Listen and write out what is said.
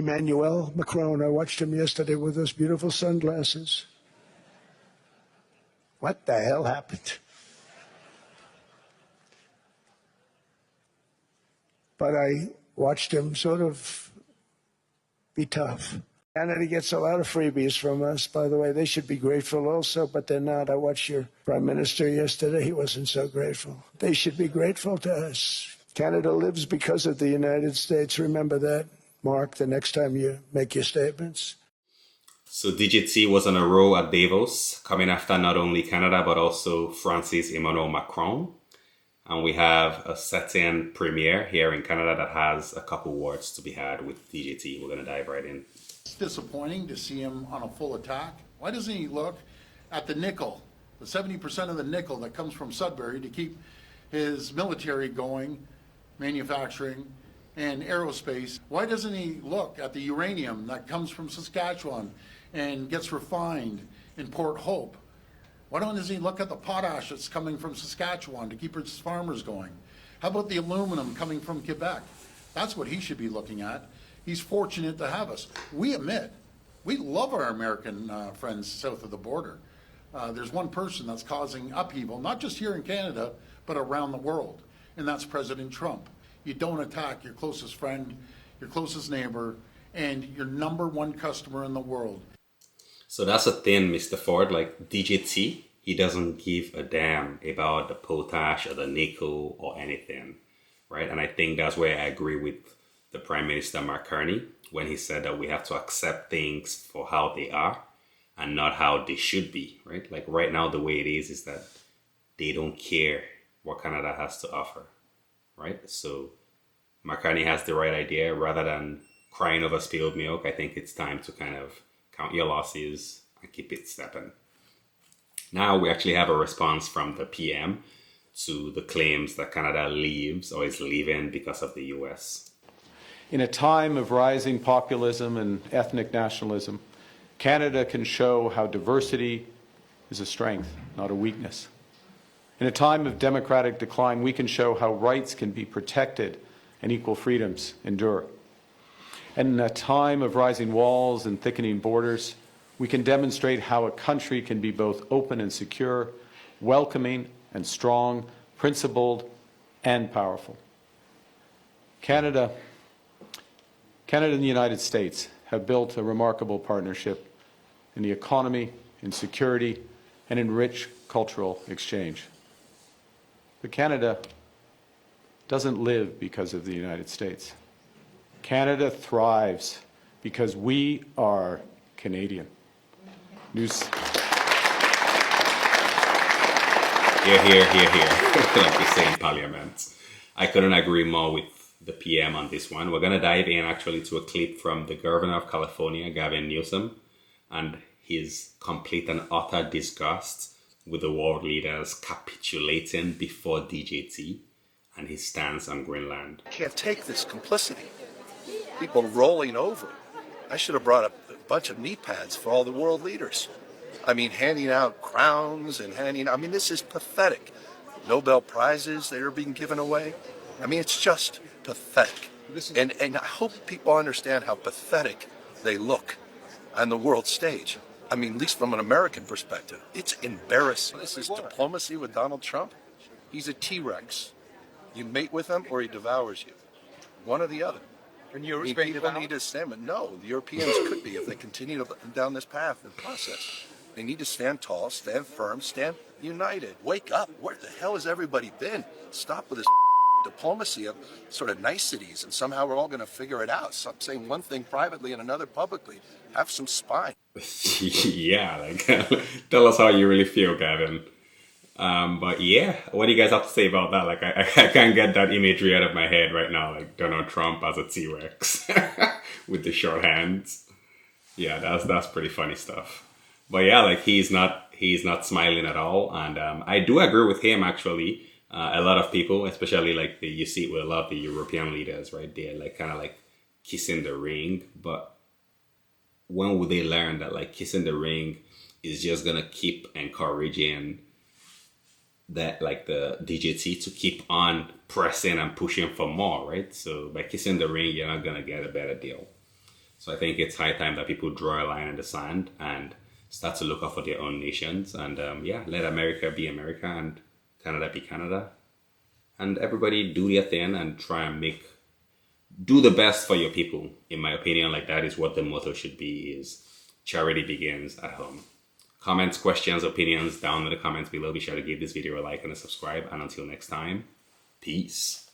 Emmanuel Macron, I watched him yesterday with those beautiful sunglasses. What the hell happened? But I watched him sort of be tough. Canada gets a lot of freebies from us, by the way. They should be grateful also, but they're not. I watched your Prime Minister yesterday. He wasn't so grateful. They should be grateful to us. Canada lives because of the United States. Remember that, Mark, the next time you make your statements. So DGT was on a roll at Davos, coming after not only Canada, but also France's Emmanuel Macron. And we have a certain premier here in Canada that has a couple words to be had with DGT. We're going to dive right in. It's disappointing to see him on a full attack. Why doesn't he look at the nickel, the 70% of the nickel that comes from Sudbury to keep his military going, manufacturing, and aerospace? Why doesn't he look at the uranium that comes from Saskatchewan and gets refined in Port Hope? Why doesn't he look at the potash that's coming from Saskatchewan to keep his farmers going? How about the aluminum coming from Quebec? That's what he should be looking at. He's fortunate to have us. We admit, we love our American friends south of the border. There's one person that's causing upheaval, not just here in Canada, but around the world, and that's President Trump. You don't attack your closest friend, your closest neighbor, and your number one customer in the world. So that's a thing, Mr. Ford, like DGT, he doesn't give a damn about the potash or the nickel or anything, right? And I think that's where I agree with the Prime Minister, Mark Carney, when he said that we have to accept things for how they are and not how they should be, right? Like right now, the way it is that they don't care what Canada has to offer, right? So Mark Carney has the right idea. Rather than crying over spilled milk, I think it's time to kind of count your losses and keep it stepping. Now we actually have a response from the PM to the claims that Canada leaves or is leaving because of the US. In a time of rising populism and ethnic nationalism, Canada can show how diversity is a strength, not a weakness. In a time of democratic decline, we can show how rights can be protected and equal freedoms endure. And in a time of rising walls and thickening borders, we can demonstrate how a country can be both open and secure, welcoming and strong, principled and powerful. Canada and the United States have built a remarkable partnership in the economy, in security, and in rich cultural exchange. But Canada doesn't live because of the United States. Canada thrives because we are Canadian. Here. Like they say in Parliament. I couldn't agree more with the PM on this one. We're going to dive in actually to a clip from the Governor of California, Gavin Newsom, and his complete and utter disgust with the world leaders capitulating before DGT and his stance on Greenland. Can't take this complicity. People rolling over. I should have brought a bunch of knee pads for all the world leaders. I mean, handing out crowns and this is pathetic. Nobel Prizes that are being given away. I mean, it's just pathetic. And I hope people understand how pathetic they look on the world stage. I mean, at least from an American perspective, it's embarrassing. This is diplomacy with Donald Trump. He's a T-Rex. You mate with him or he devours you. One or the other. And you people need to stand, but no, the Europeans could be if they continue down this path and process. They need to stand tall, stand firm, stand united. Wake up. Where the hell has everybody been? Stop with this diplomacy of sort of niceties, and somehow we're all going to figure it out. Stop saying one thing privately and another publicly. Have some spine. Yeah, like tell us how you really feel, Gavin. But yeah, what do you guys have to say about that? Like, I can't get that imagery out of my head right now. Like Donald Trump as a T-Rex with the short hands. Yeah, that's pretty funny stuff. But yeah, like he's not smiling at all. And I do agree with him actually. A lot of people, especially like you see it with a lot of the European leaders, right? They're like kind of like kissing the ring. But when will they learn that like kissing the ring is just gonna keep encouraging that like the DGT to keep on pressing and pushing for more, right? So by kissing the ring, you're not gonna get a better deal. So I think it's high time that people draw a line in the sand and start to look out for their own nations. And yeah, let America be America and Canada be Canada. And everybody do their thing and try and do the best for your people. In my opinion, like that is what the motto should be, is charity begins at home. Comments, questions, opinions down in the comments below. Be sure to give this video a like and a subscribe. And until next time, peace.